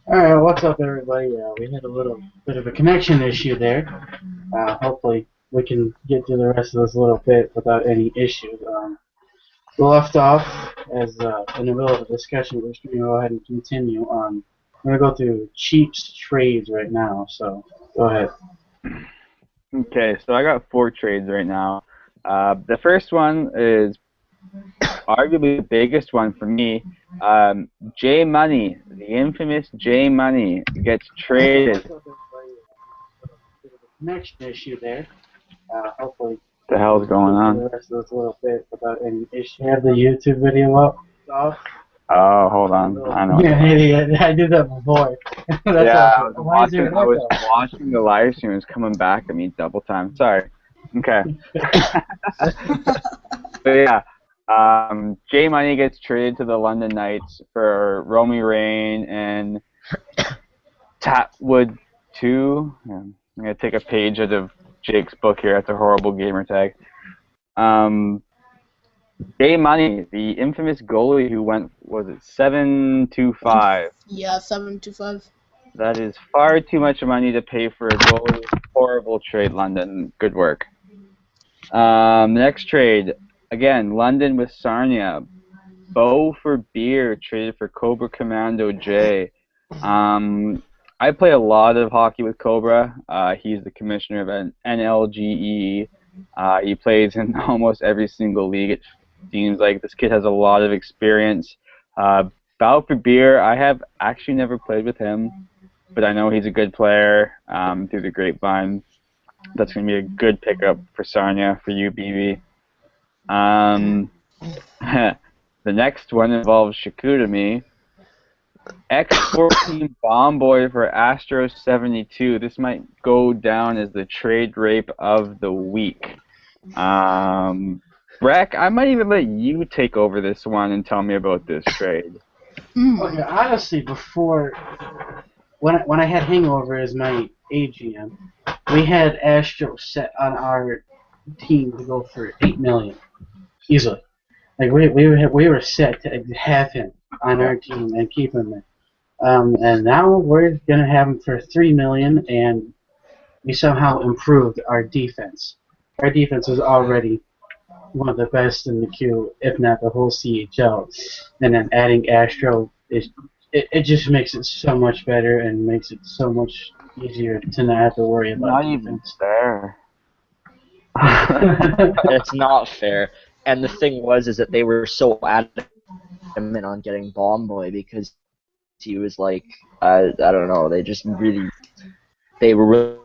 Alright, what's up everybody? We had a little bit of a connection issue there. Hopefully we can get through the rest of this little bit without any issues. We left off as in the middle of a discussion. We're just going to go ahead and continue on. I'm going to go through Cheap's trades right now, so go ahead. Okay, so I got 4 trades right now. The first one is arguably the biggest one for me. J Money, the infamous J Money, gets traded. Connection issue there. Hopefully The hell's going on? the rest of this little bit without any issue. Have the YouTube video up. Oh, hold on. I know. Yeah, idiot. I did that before. Yeah, I was watching the live stream. It was coming back at me double time. Sorry. Okay. But yeah, J Money gets traded to the London Knights for Romy Rain and Tapwood 2. Yeah, I'm going to take a page out of Jake's book here. That's a horrible gamer tag. J Money, the infamous goalie who went, was it 7-5? Yeah, 7-5. That is far too much money to pay for a goalie. Horrible trade, London. Good work. Next trade, again, London with Sarnia. Bo for Beer traded for Cobra Commando J. I play a lot of hockey with Cobra. He's the commissioner of an NLGE. He plays in almost every single league. It seems like this kid has a lot of experience. Bow for Beer, I have actually never played with him, but I know he's a good player through the grapevine. That's going to be a good pickup for Sarnia, for you, BB. The next one involves Shikutami. X14 Bomb Boy for Astro 72. This might go down as the trade rape of the week. Breck, I might even let you take over this one and tell me about this trade. Okay, honestly, before when I had Hangover as my AGM, we had Astro set on our team to go for $8 million easily. Like we were set to have him on our team and keep him there. And now we're gonna have him for $3 million, and we somehow improved our defense. Our defense was already one of the best in the queue, if not the whole CHL. And then adding Astro it just makes it so much better and makes it so much easier to not have to worry about. Not even fair. It's not fair. And the thing is that they were so adamant on getting Bomb Boy because he was like, I don't know, they were really.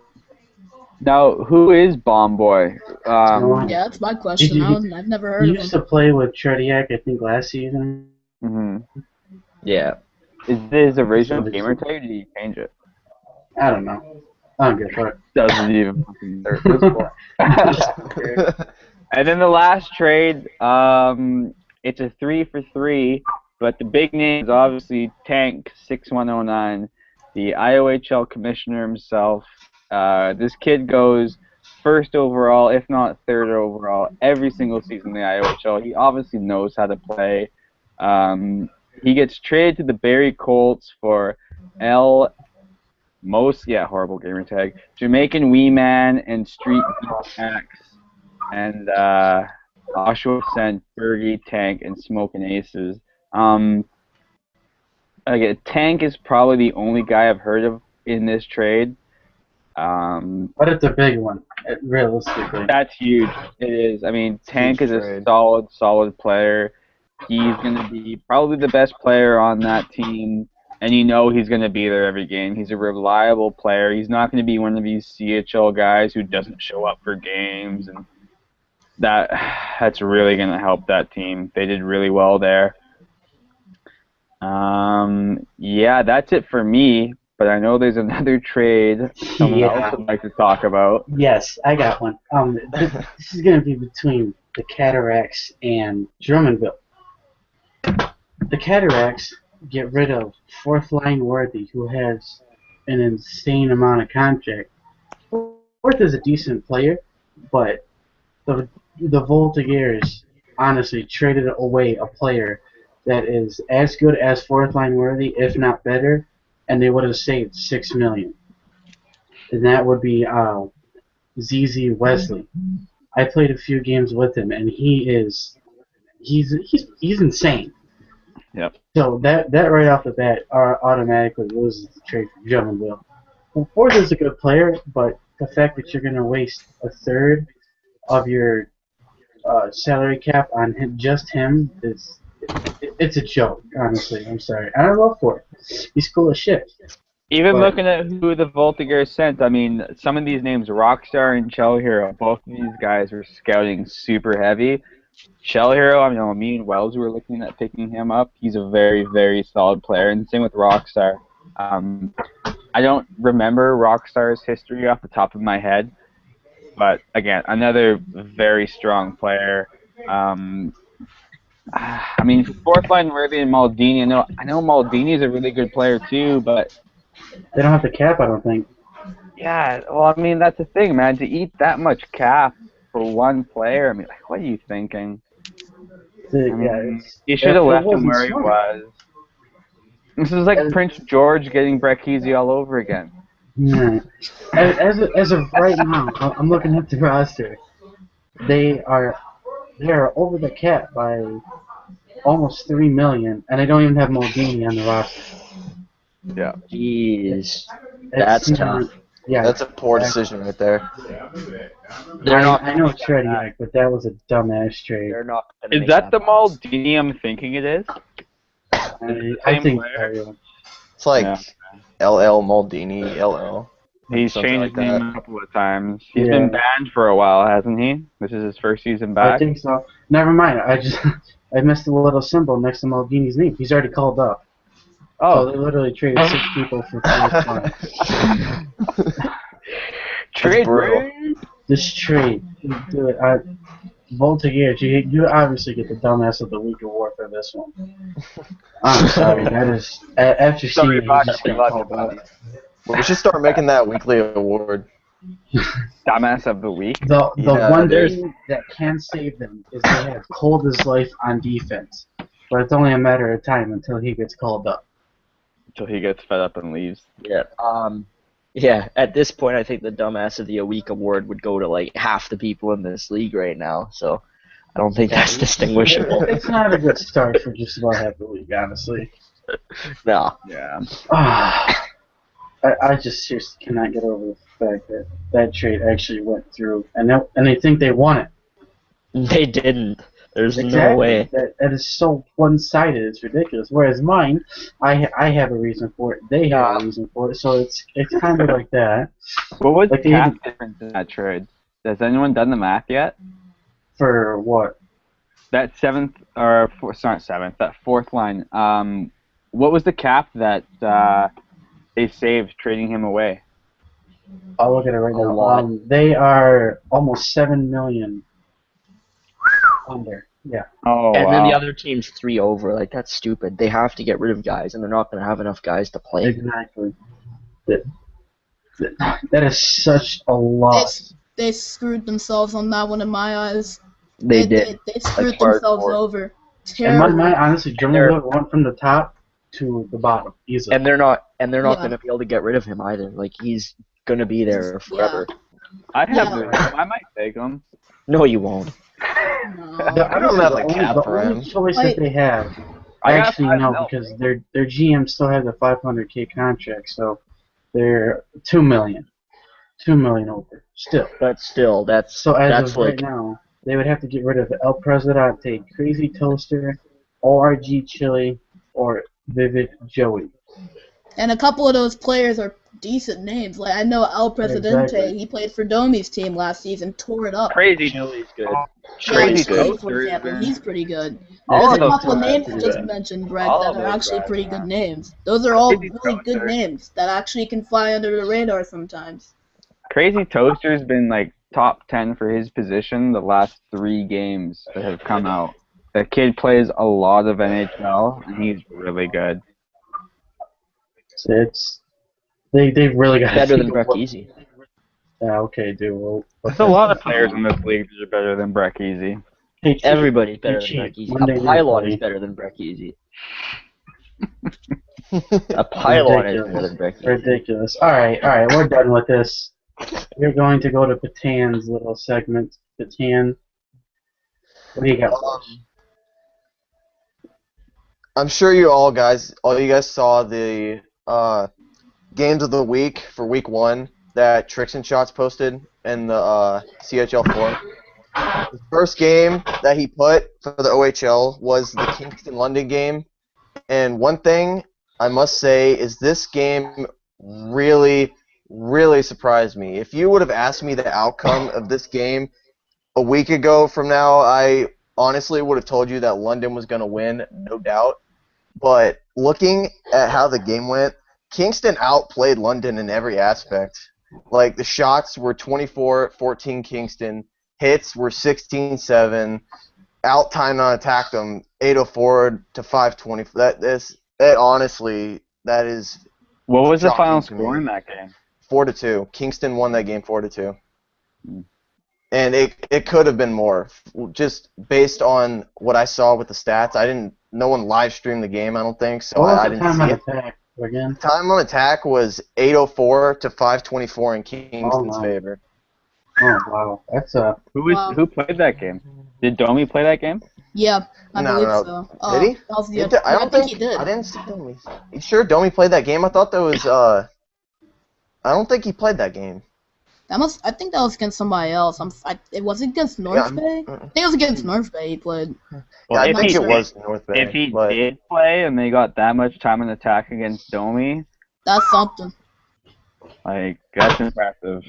Now, who is Bomb Boy? Yeah, that's my question. I've never heard of him. He used to play with Trediak, I think, last season. Yeah. Is this his original gamer tag, or did he change it? I don't know. I don't give a fuck. Doesn't even fucking matter. And then the last trade, it's a 3 for 3, but the big name is obviously Tank 6109, the IOHL commissioner himself. This kid goes first overall, if not third overall, every single season in the IOHL. He obviously knows how to play. He gets traded to the Barrie Colts for horrible gamer tag, Jamaican Wee Man and Street Axe, and Oshawa sent Bergie, Tank, and Smoking Aces. Tank is probably the only guy I've heard of in this trade. But it's a big one, realistically. That's huge. It is. I mean, Tank is a solid player. He's going to be probably the best player on that team, and you know he's going to be there every game. He's a reliable player. He's not going to be one of these CHL guys who doesn't show up for games, and that's really going to help that team. They did really well there. Yeah, that's it for me, but I know there's another trade someone else would like to talk about. Yes, I got one. This is going to be between the Cataracts and Drummondville. The Cataracts get rid of fourth line Worthy, who has an insane amount of contract. Worth is a decent player, but the Voltigeurs honestly traded away a player that is as good as fourth line Worthy, if not better, and they would have saved $6 million. And that would be ZZ Wesley. I played a few games with him, and he's insane. Yep. So that right off the bat automatically loses the trade for Drummondville. Well, Ford is a good player, but the fact that you're going to waste a third of your salary cap on just him it's a joke. Honestly, I'm sorry. I love Ford. He's cool as shit. Even But- looking at who the Voltigeurs sent, I mean, some of these names, Rockstar and Shell Hero, both of these guys were scouting super heavy. Shell Hero, I mean, me and Wells were looking at picking him up. He's a very, very solid player, and same with Rockstar. I don't remember Rockstar's history off the top of my head, but again, another very strong player. I mean, for fourth line, Worthy and Maldini. I know Maldini's a really good player too, but they don't have the cap, I don't think. yeah, well, I mean, that's the thing, man. To eat that much cap for one player, I mean, like, what are you thinking? You should have left him where he was. This is like Prince George getting Brett Kesey all over again. Yeah. As of right now, I'm looking at the roster. They are over the cap by almost $3 million, and they don't even have Maldini on the roster. Yeah. Jeez, that's tough. Yeah, That's a poor decision right there. I know it's Trediak, but that was a dumbass trade. They're not. Gonna Is make that the Maldini I'm thinking it is? I think so. It's like Yeah. LL Maldini, LL. He's Something changed like his name that. a couple of times. He's Yeah. been banned for a while, hasn't he? This is his first season I back. think so. Never mind. I missed the little symbol next to Maldini's name. He's already called up. So Oh, they literally traded 6 people for 4 trade brutal. This trade, dude, Voltigeurs, you obviously get the dumbass of the week award for this one. I'm sorry, that is after seeing it, you just get called up. We should start making that weekly award. Dumbass of the week. The Yeah, one there's- thing that can save them is they have cold as life on defense, but it's only a matter of time until he gets called up. Until he gets fed up and leaves. Yeah. Yeah. At this point, I think the dumbass of the week award would go to like half the people in this league right now. So I don't think that's distinguishable. It's not a good start for just about half the league, honestly. No. Yeah. I just seriously cannot get over the fact that that trade actually went through, and they think they won it. They didn't. There's Exactly. no way. That is so one-sided. It's ridiculous. Whereas mine, I have a reason for it. They have a reason for it. So it's kind of like that. What was Like the they cap even- difference in that trade? Has anyone done the math yet? For what? That that fourth line. What was the cap that they saved trading him away? I'll look at it right A now. lot. They are almost $7 million under. Yeah. Oh, And wow. then the other team's 3 over. Like, that's stupid. They have to get rid of guys, and they're not going to have enough guys to play. Exactly. That is such a loss. They screwed themselves on that one in my eyes. They did. They screwed That's themselves hardcore. over. And Terrible. my honestly, Drummond went from the top to the bottom easily. And they're not Yeah. going to be able to get rid of him either. Like, he's going to be there forever. I have Yeah. I might take him. No, you won't. No. I don't have the cap the for only him. choice that they have. I got Actually, 5 no, mil. because their GM still has a $500K contract, so they're $2 million over still. But still, that's So as that's of like right now, they would have to get rid of El Presidente, Crazy Toaster, ORG Chili, or Vivid Joey. And a couple of those players are decent names. Like I know El Presidente. Exactly. He played for Domi's team last season, tore it up. Crazy. Chili's good. Crazy Chili, Toaster for has example, been- he's pretty good. All There's of a those couple of guys names are you just good. mentioned, Greg, All that of are those actually guys pretty are. good names. Those are all Crazy really good Toaster. names that actually can fly under the radar sometimes. Crazy Toaster's been like top 10 for his position the last 3 games that have come out. The kid plays a lot of NHL, and he's really good. So they've really got Better than Brett Easy. Yeah, okay, dude. Well, There's a lot of players in this league that are better than Breck Easy. Hey, Chief, Everybody's better Chief, than Brett Easy. A Monday night, pylon buddy. is better than Brett Easy. A pylon is Ridiculous. more than breakfast. Ridiculous. All right, we're done with this. We're going to go to Patan's little segment. Patan, what do you got for us? I'm sure all you guys saw the games of the week for week 1 that Tricks and Shots posted in the CHL forum. The first game that he put for the OHL was the Kingston-London game, and one thing I must say is this game really, really surprised me. If you would have asked me the outcome of this game a week ago from now, I honestly would have told you that London was going to win, no doubt. But looking at how the game went, Kingston outplayed London in every aspect. Like, the shots were 24-14 Kingston, hits were 16-7, out-timed on attack them 804 to 520. That honestly, that is What was the shocking final to score me. in that game? 4-2. Kingston won that game 4-2. And it could have been more, just based on what I saw with the stats. No one live streamed the game, I don't think, so What I was the didn't time see on it. attack again? Time on attack was 804 to 524 in Kingston's Oh, no. favor. Oh wow, that's Wow. Who played that game? Did Domi play that game? Yeah, I No, believe no. so. Did he? That was the He did- I don't think think he did. I didn't see Domi. You sure Domi played that game? I thought that was I don't think he played that game. I think that was against somebody else. It was against North Bay. I think it was against North Bay he played. Well, I if think he it was North Bay. If he but did play and they got that much time in attack against Domi, That's something. like, that's impressive.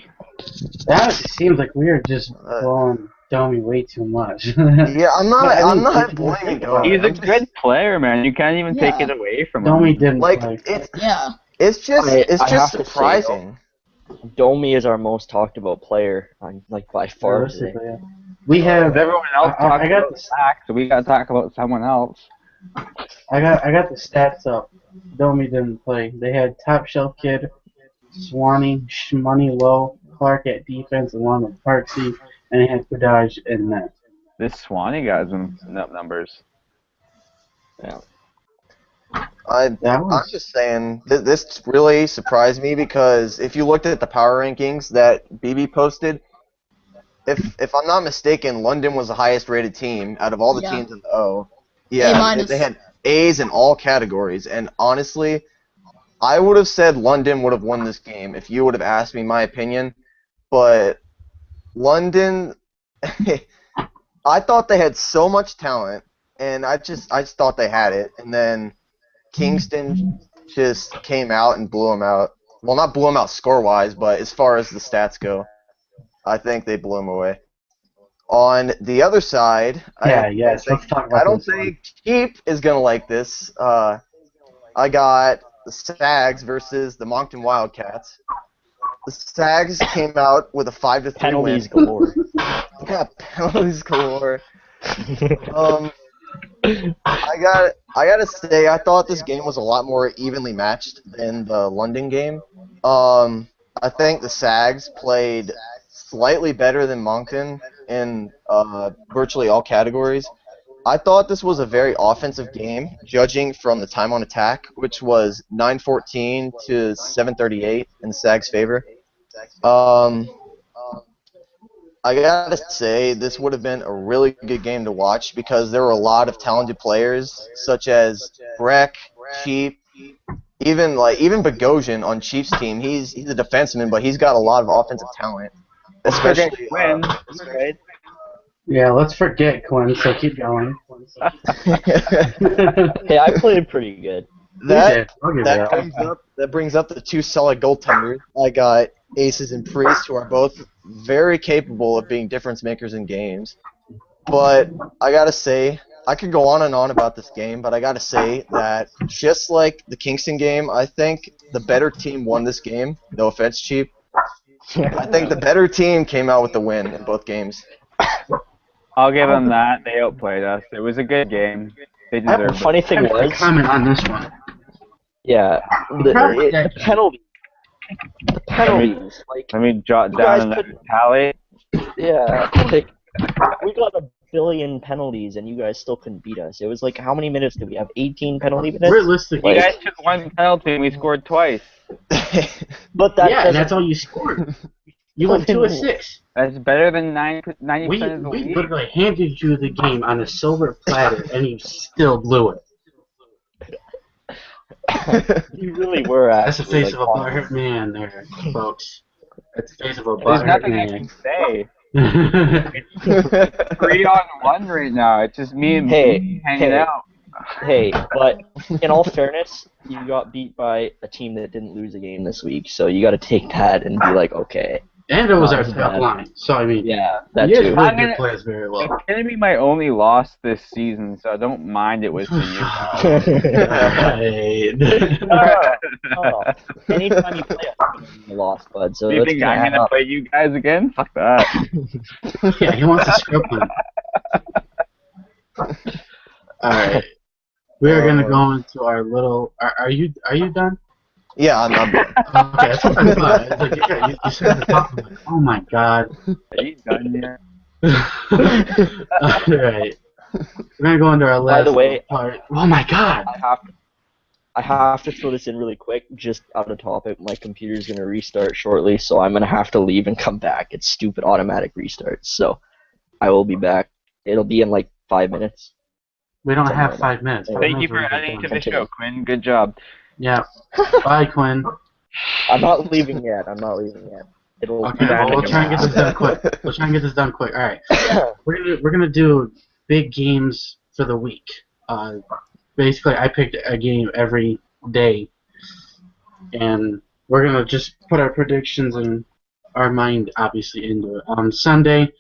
that seems like we are just blowing Domi way too much. yeah, I'm I not think blaming about Domi. He's a I'm just- good player, man. You can't even take Yeah. it away from Domi him. didn't like play. Yeah. it's just I have to say, surprising. Domi is our most talked about player, like by far today. Realistically, yeah. We have. Everyone else I talks got about the Zach, so we gotta talk about someone else. I got the stats up. Domi didn't play. They had Top Shelf Kid, Swanee, Shmoney Low, Clark at defense along with Parksy, and they had Kodaj in net. This Swanee guy's in numbers. I'm just saying this really surprised me because if you looked at the power rankings that BB posted, if I'm not mistaken, London was the highest rated team out of all the Yeah. teams in the O. Yeah, A-. they had A's in all categories, and honestly, I would have said London would have won this game if you would have asked me my opinion, but London, I thought they had so much talent, and I just thought they had it, and then Kingston just came out and blew them out. Well, not blew them out score-wise, but as far as the stats go, I think they blew them away. On the other side, Let's talk about I don't this one. think Cheap is going to like this. I got the Sags versus the Moncton Wildcats. The Sags came out with a 5-3 Penalties win. galore. Yeah, penalties galore. I gotta say, I thought this game was a lot more evenly matched than the London game. I think the Sags played slightly better than Moncton in virtually all categories. I thought this was a very offensive game, judging from the time on attack, which was 9:14 to 7:38 in the Sags' favor. I gotta say, this would have been a really good game to watch because there were a lot of talented players, such as Breck, Cheap, even Bogosian on Chiefs' team. He's a defenseman, but he's got a lot of offensive talent, especially. Quinn, right? Yeah, let's forget Quinn. So keep going. Hey, I played pretty good. that I'll give that you that. brings up the two solid goaltenders. I got Aces and Priest, who are both very capable of being difference makers in games. But I gotta say, I could go on and on about this game, but I gotta say that just like the Kingston game, I think the better team won this game. No offense, Cheap. I think the better team came out with the win in both games. I'll give them that. They outplayed us. It was a good game. They The deserved it. funny thing I have was, to comment on this one. yeah, the penalty. The penalties, like, Let me jot You guys down another couldn't- tally. yeah, like, we got a billion penalties, and you guys still couldn't beat us. It was like, how many minutes did we have? 18 penalty minutes? Realistically, You guys took one penalty and we scored twice. But that yeah, and doesn't. that's all you scored. You went 2 of 6. That's better than 90% of the We league. literally handed you the game on a silver platter, and you still blew it. You really were That's the actually face like, of a butthurt man there, folks. That's the face of a There's butthurt nothing I man. can say. It's 3-on-1 right now. It's just me and B hanging out. Hey, but in all fairness, you got beat by a team that didn't lose a game this week, so you got to take that and be like, okay. And it was Not our as top bad. line, so I mean, Yeah, that you guys too. really did play us very well. It's gonna be my only loss this season, so I don't mind it with you. Right. No. Anytime you play us, you lost, bud. So Do you let's think keep I'm adding gonna up. play you guys again? Fuck that. Yeah, he wants to scrub him. Alright. We are gonna go into our little. Are you done? Yeah, I'm done. Okay, that's what I thought. It's like you said the top. I'm like, oh my god. Are you done yet? Alright. We're gonna go into our last By the way, part. Oh my god. I have to throw this in really quick, just out of topic. My computer's gonna restart shortly, so I'm gonna have to leave and come back. It's stupid automatic restarts, so I will be back. It'll be in like 5 minutes. We don't have 5 minutes. Thank you for adding to the show, Quinn. Good job. Yeah. Bye, Quinn. I'm not leaving yet. It'll Okay, be back well, we'll in try and get a this done quick. We'll try and get this done quick. All right. We're gonna do big games for the week. Basically, I picked a game every day, and we're gonna just put our predictions and our mind obviously into it. On Sunday,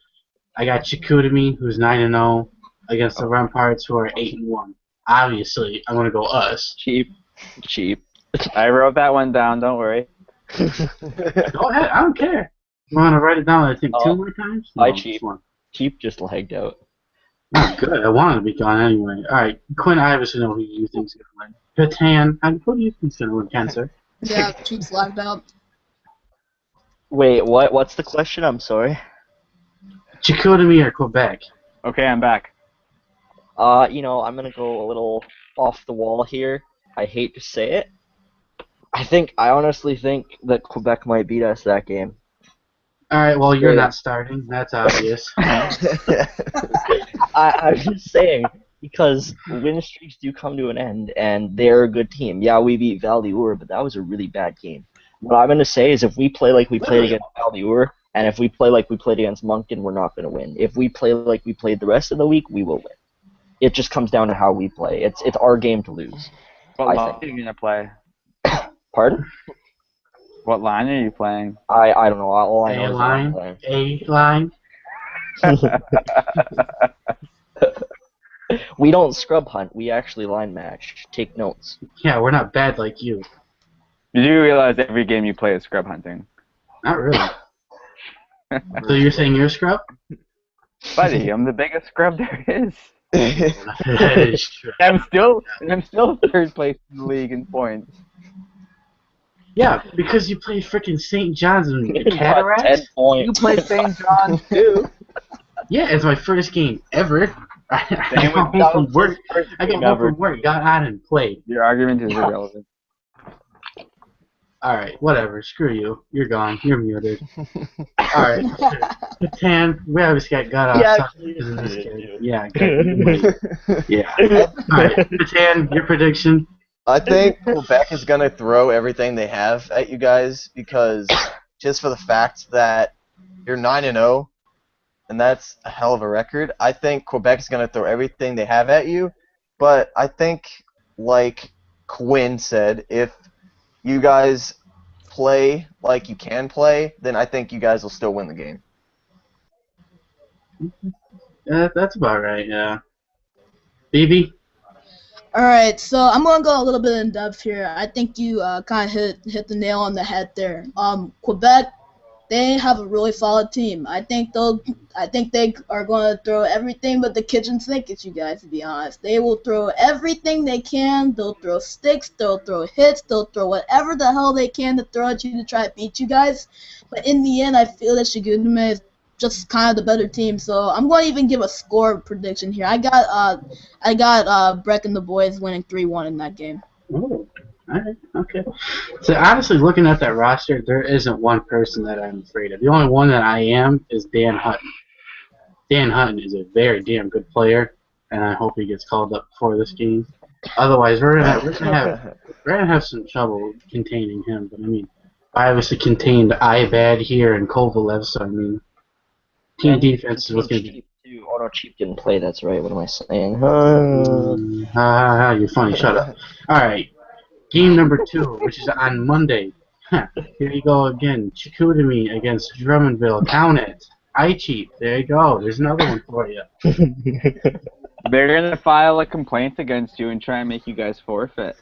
I got Chicoutimi, who's 9-0, against the Ramparts, who are 8-1. Obviously, I'm gonna go us. Cheap. I wrote that one down. Don't worry. Go ahead. I don't care. You want to write it down? I think 2 more times. No, I just cheap. one. Cheap just lagged out. Oh, good. I wanted to be gone anyway. All right, Quinn. I obviously know who you think's gonna win. Patan. Who do you think's gonna win? Cancer. Yeah, Chiefs lagged out. Wait, what? What's the question? I'm sorry. Chicoutimi or Quebec? Okay, I'm back. I'm gonna go a little off the wall here. I hate to say it. I honestly think that Quebec might beat us that game. All right. Well, you're not starting. That's obvious. I'm just saying, because win streaks do come to an end, and they're a good team. Yeah, we beat Val-d'Or, but that was a really bad game. What I'm going to say is if we play like we played against Val-d'Or, and if we play like we played against Moncton, we're not going to win. If we play like we played the rest of the week, we will win. It just comes down to how we play. It's our game to lose. What line are you gonna play? Pardon? What line are you playing? I don't know. All I know is I'm A-line. playing. A-line. We don't scrub hunt. We actually line match. Take notes. Yeah, we're not bad like you. You do realize every game you play is scrub hunting. Not really. So you're saying you're scrub? Buddy, I'm the biggest scrub there is. That is true. I'm still third place in the league in points. Yeah, because you play freaking St. John's and Got 10 Cataracts. points. You play St. John's too. Yeah, it's my first game ever. I Same got with home from work. I got home ever. from work, got on and played. Your argument is irrelevant. All right, whatever. Screw you. You're gone. You're muted. All right. Patan, we obviously got off Yeah, subject because of this kid. Yeah, good. Yeah. All right, Patan, your prediction? I think Quebec is gonna throw everything they have at you guys because just for the fact that you're 9-0, and that's a hell of a record. I think Quebec is gonna throw everything they have at you, but I think, like Quinn said, if you guys play like you can play, then I think you guys will still win the game. That's about right. Yeah. BB. All right, so I'm gonna go a little bit in depth here. I think you kind of hit the nail on the head there. Quebec, they have a really solid team. I think they are going to throw everything but the kitchen sink at you guys. To be honest, they will throw everything they can. They'll throw sticks. They'll throw hits. They'll throw whatever the hell they can to throw at you to try to beat you guys. But in the end, I feel that just kind of the better team. So I'm going to even give a score prediction here. I got Breck and the boys winning 3-1 in that game. Oh, alright, okay. So honestly, looking at that roster, there isn't one person that I'm afraid of. The only one that I am is Dan Hutton. Dan Hutton is a very damn good player, and I hope he gets called up before this game. Otherwise, we're gonna have some trouble containing him. But I mean, I obviously contained Ibad here and Kovalev, so I mean, team defense was gonna be. Too. Oh no, Cheap didn't play. That's right. What am I saying? You're funny. Shut up. All right, game number 2, which is on Monday. Here you go again. Chicoutimi against Drummondville. Count it. I cheat. There you go. There's another one for you. They're gonna file a complaint against you and try and make you guys forfeit.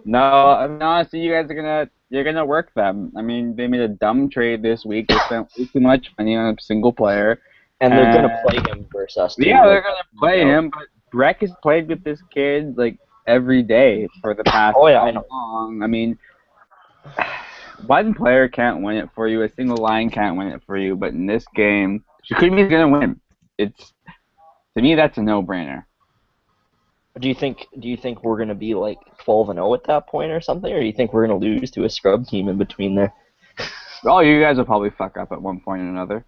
No, I mean, honestly, you're gonna work them. I mean, they made a dumb trade this week. They spent way too much money on a single player, and they're gonna play him versus us. Too, yeah, they're gonna play him. But Breck has played with this kid like every day for the past I know. long. I mean, one player can't win it for you. A single line can't win it for you. But in this game, Chicoutimi's gonna win. To me, that's a no-brainer. Do you think we're gonna be like 12-0 at that point or something, or do you think we're gonna lose to a scrub team in between there? Oh, you guys will probably fuck up at one point or another.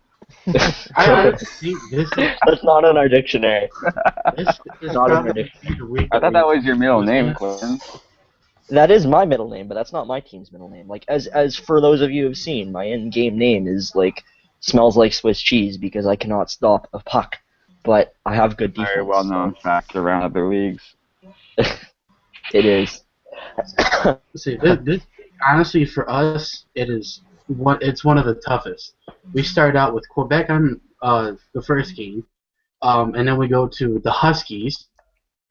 I think this. That's not in our dictionary. This is Not in our probably dictionary. the week I thought that was your middle name, Clinton. That is my middle name, but that's not my team's middle name. Like as for those of you who've seen, my in-game name is like smells like Swiss cheese because I cannot stop a puck. But I have good defense. Very well known fact around other leagues. It is. See, this honestly for us, it's one of the toughest. We start out with Quebec on the first game, and then we go to the Huskies,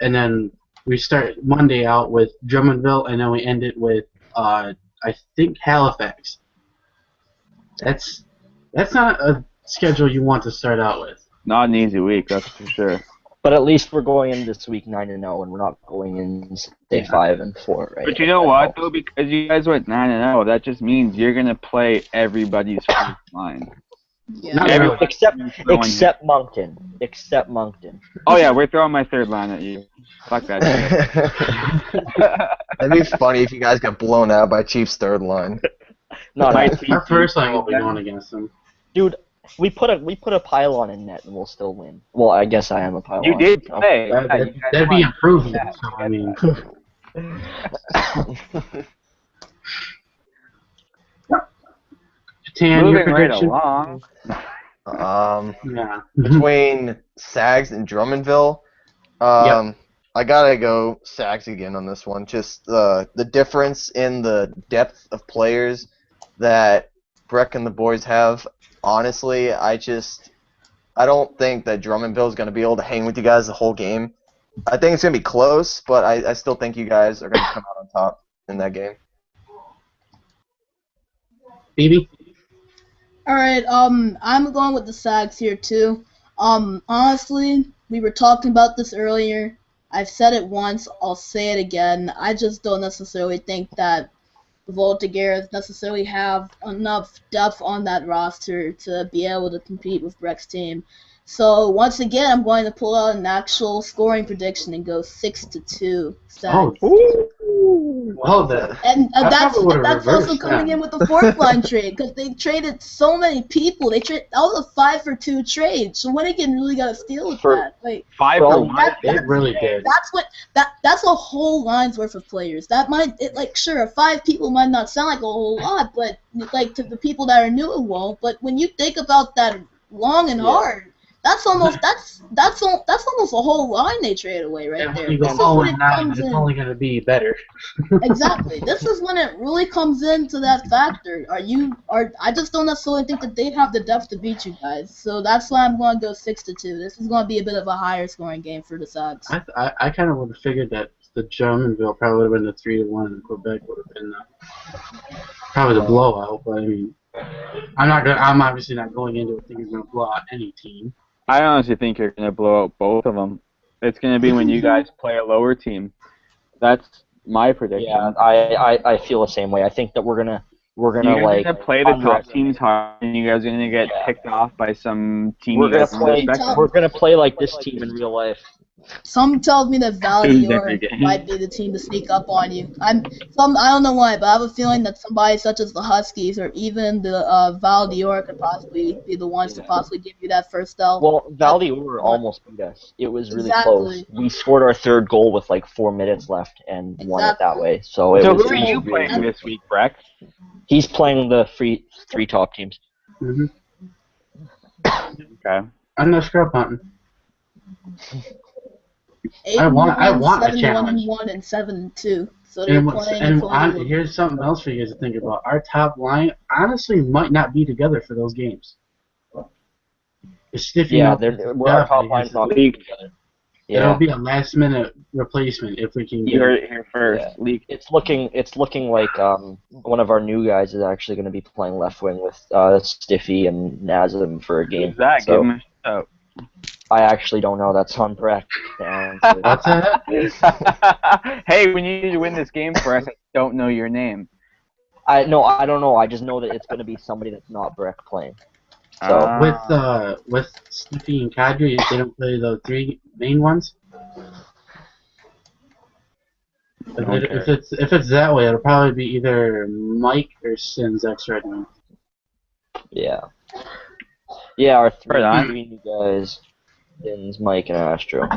and then we start Monday out with Drummondville, and then we end it with I think Halifax. That's not a schedule you want to start out with. Not an easy week, that's for sure. But at least we're going in this week 9-0, and we're not going in say 5-4, right? But you know what, though, because you guys went 9-0, that just means you're gonna play everybody's first line. Yeah. Except Moncton. Except Moncton. Oh yeah, we're throwing my third line at you. Fuck that shit. That'd be funny if you guys got blown out by Chiefs' third line. No, Our first line will be going against them. dude. We put a pylon in net and we'll still win. Well, I guess I am a pylon. You did play. That'd be improvement. So I mean. Tan, your Moving right prediction? along. Yeah. Between Sags and Drummondville, I gotta go Sags again on this one. Just the difference in the depth of players that Breck and the boys have. Honestly, I don't think that Drummondville is going to be able to hang with you guys the whole game. I think it's going to be close, but I still think you guys are going to come out on top in that game. Phoebe? Alright, I'm going with the Sags here too. Honestly, we were talking about this earlier. I've said it once, I'll say it again. I just don't necessarily think that Voltigeurs necessarily have enough depth on that roster to be able to compete with Breck's team. So once again, I'm going to pull out an actual scoring prediction and go 6-2. Sags. Well then. And I that's probably would've also reversed coming that. in with the fourth line trade because they traded so many people. That was a 5-for-2 trade. So Winnigan really got a steal with that. Like 5 for 1. It really did. that's a whole line's worth of players. Sure, 5 people might not sound like a whole lot, but like to the people that are new it won't. But when you think about that long and hard, that's almost a whole line they traded away right there. When you go 0-9, it's only going to be better. Exactly. This is when it really comes into that factor. I just don't necessarily think that they have the depth to beat you guys. So that's why I'm going to go 6-2. This is going to be a bit of a higher scoring game for the Sags. I kind of would have figured that the Drummondville probably would have been the 3-1, and Quebec would have been probably the blowout. But I mean, I'm obviously not going into it thinking we're going to blow out any team. I honestly think you're going to blow out both of them. It's going to be when you guys play a lower team. That's my prediction. Yeah, I feel the same way. I think that we're gonna You're like gonna play the top underestimate. teams hard, and you guys are gonna get Yeah. picked off by some team We're you gonna guys aren't play. expecting. We're gonna play like this team in real life. Some tells me that Lose every Valdior game. might be the team to sneak up on you. I don't know why, but I have a feeling that somebody such as the Huskies or even the Valdior could possibly be the ones to possibly give you that first L. Well, Valdior almost beat us. It was really close. Exactly. We scored our third goal with like 4 minutes left and won it that Exactly. way. So it So was. who are it was you really playing this week, Breck? He's playing the three top teams. Mm-hmm. Okay. I'm no scrub hunting. 8 I want a 7 challenge. 1 and 7-2. So they're playing Here's something else for you guys to think about. Our top line honestly might not be together for those games. It's Stiffy. Yeah, our top line's not League. together. It'll Yeah, be a last minute replacement if we can You get heard it. it here first. Yeah. League. it's looking like one of our new guys is actually going to be playing left wing with Stiffy and Nazem for a game. Who's that? So Give him a shout. I actually don't know. That's on Breck. What's that? Hey, we need to win this game for us. I don't know your name. I don't know. I just know that it's going to be somebody that's not Breck playing. So With Stiffy and Kadri, if they don't play the three main ones. If it's that way, it'll probably be either Mike or Sins extra. yeah, our Right three new guys, Dins, Mike, and Astro.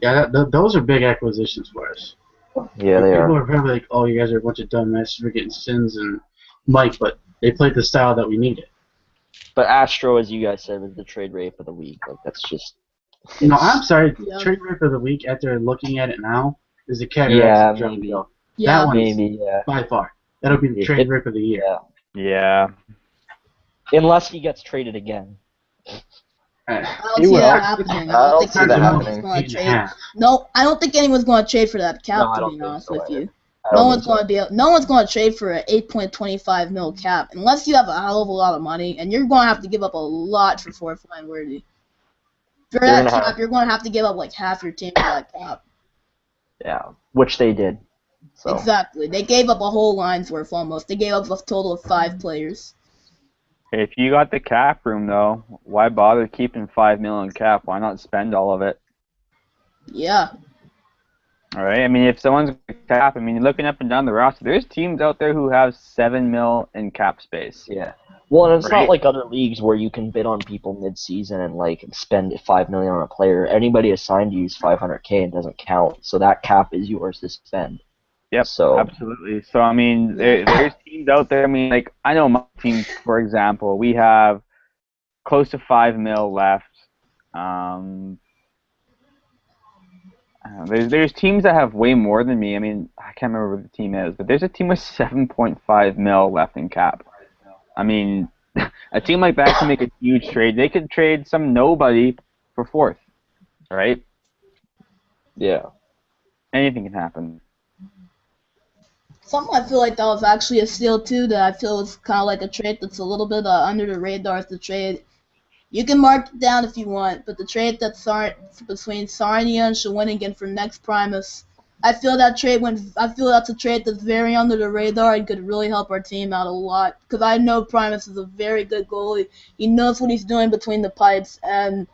Yeah, those are big acquisitions for us. Yeah, they People are. are probably like, "Oh, you guys are a bunch of dumbasses for getting Sins and Mike," but they played the style that we needed. But Astro, as you guys said, was the trade rape of the week. Like that's just. No, I'm sorry. Yeah. Trade rip of the week after looking at it now is the Yeah, Cataracts. maybe. Yeah. That one's Maybe, yeah. by far. That'll be the trade rip of the year. Yeah. Yeah. Unless he gets traded again. I don't He see will. that happening. I don't see that anyone's happening. gonna trade. No, I don't think anyone's going to trade for that cap. No, I to don't be think honest so with either. you, I don't think so. No one's going to trade for an 8.25 mil cap unless you have a hell of a lot of money, and you're going to have to give up a lot for fourth line worthy. For You're that gonna cap, you're going to have to give up like half your team for that cap. Yeah, which they did. So. Exactly. They gave up a whole line's worth almost. They gave up a total of 5 players. If you got the cap room, though, why bother keeping $5 million cap? Why not spend all of it? Yeah. All right. I mean, if someone's got cap, I mean, looking up and down the roster, there's teams out there who have $7 million in cap space. Yeah. Well, and it's Right. not like other leagues where you can bid on people mid-season and like spend $5 million on a player. Anybody assigned you is $500K and doesn't count, so that cap is yours to spend. Yep, So absolutely. So, I mean, there's teams out there. I mean, like, I know my team, for example, we have close to $5 million left. There's teams that have way more than me. I mean, I can't remember what the team is, but there's a team with 7.5 mil left in cap. I mean, a team like that can make a huge trade. They could trade some nobody for fourth, right? yeah. Anything can happen. Something I feel like that was actually a steal too. That I feel is kind of like a trade that's a little bit under the radar. The trade you can mark it down if you want, but the trade that's between Sarnia and Shawinigan for next Primus, I feel that's a trade that's very under the radar and could really help our team out a lot. Because I know Primus is a very good goalie. He knows what he's doing between the pipes, and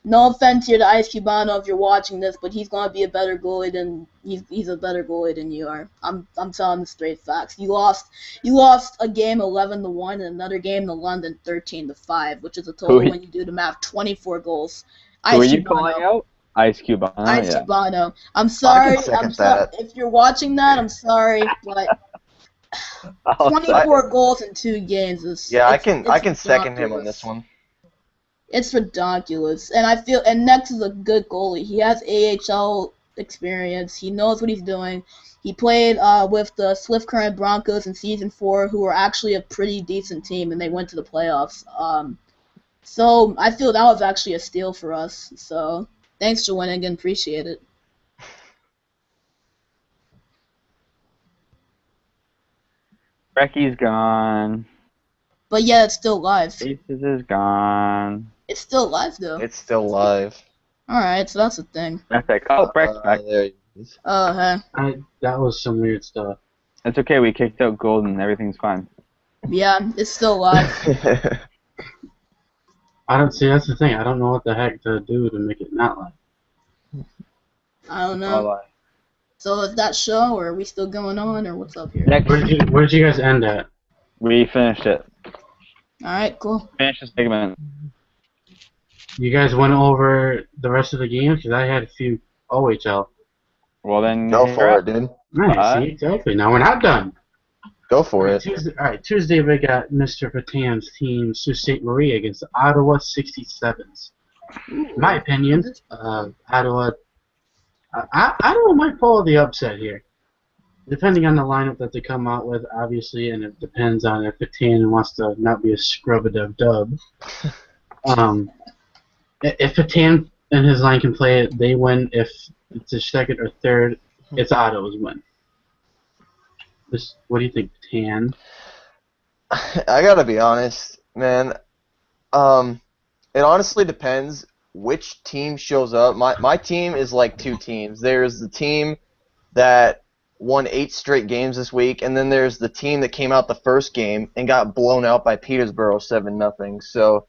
no offense here to Ice Cubano if you're watching this, but he's gonna be a better goalie than he's a better goalie than you are. I'm telling the straight facts. You lost a game 11-1 and another game to London 13-5, which is a total when you do the math 24 goals. Who are you calling out? Ice Cubano. Ice Yeah. Cubano. I'm sorry. second that. If you're watching that, I'm sorry, but 24 goals in 2 games is Yeah, I it's can second him on ridiculous. this one. It's ridiculous, and Nex is a good goalie. He has AHL experience. He knows what he's doing. He played with the Swift Current Broncos in Season 4, who were actually a pretty decent team, and they went to the playoffs. So I feel that was actually a steal for us. So thanks, Shawinigan. Appreciate it. Becky's gone. But yeah, it's still live. Faces is gone. It's still live, though. It's still live. All right, so that's the thing. That's like, oh, Breck's back. There you Oh, hey. That was some weird stuff. It's okay. We kicked out Golden. Everything's fine. Yeah, it's still live. I don't see. That's the thing. I don't know what the heck to do to make it not live. I don't I'll know. lie. So is that show, or are we still going on, or what's up here? Next, Where did you guys end at? we finished it. Alright, cool. Finished the segment. You guys went over the rest of the games because I had a few OHL. Well then, Go here for I- it, dude. Right, see, exactly. Now we're not done. Go for it. Tuesday we got Mr. Patan's team, Sault Ste. Marie, against the Ottawa 67s. In my opinion, Ottawa might pull the upset here. Depending on the lineup that they come out with, obviously, and it depends on if Patan wants to not be a scrub-a-dub-dub. If Patan and his line can play it, they win. If it's a second or third, it's Ottawa's win. What do you think, Patan? I gotta be honest, man. It honestly depends which team shows up. My team is like two teams. There's the team that won 8 straight games this week, and then there's the team that came out the first game and got blown out by Peterborough 7-0. So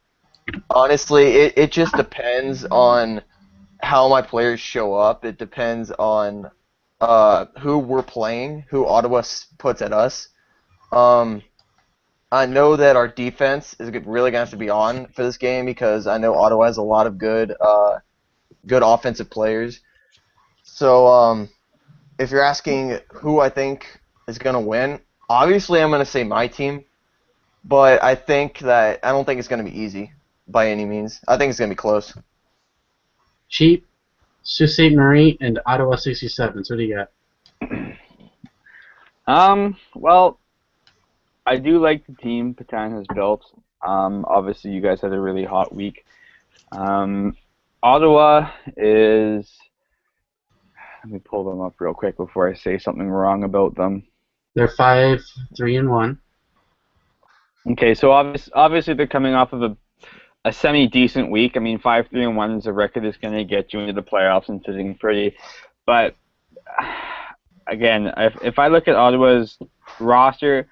honestly, it just depends on how my players show up. It depends on who we're playing, who Ottawa puts at us. I know that our defense is really going to have to be on for this game because I know Ottawa has a lot of good offensive players. So if you're asking who I think is going to win, obviously I'm going to say my team, but I don't think it's going to be easy by any means. I think it's going to be close. Cheap, Sault Ste. Marie, and Ottawa 67s. What do you got? Well, I do like the team Patan has built. Obviously, you guys had a really hot week. Ottawa is... Let me pull them up real quick before I say something wrong about them. They're 5-3-1. Okay, so obviously they're coming off of a semi-decent week. I mean, 5-3-1 is a record that's going to get you into the playoffs and sitting pretty. But, again, if I look at Ottawa's roster,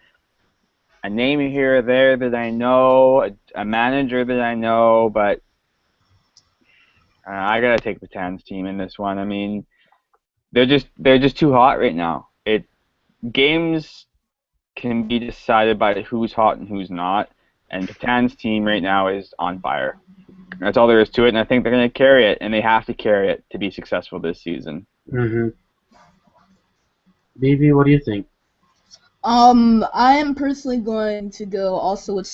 a name here or there that I know, a manager that I know, but I got to take Patan's team in this one. I mean, they're just too hot right now. Games can be decided by who's hot and who's not, and Patan's team right now is on fire. That's all there is to it, and I think they're going to carry it, and they have to carry it to be successful this season. Mm-hmm. BB, what do you think? I am personally going to go also with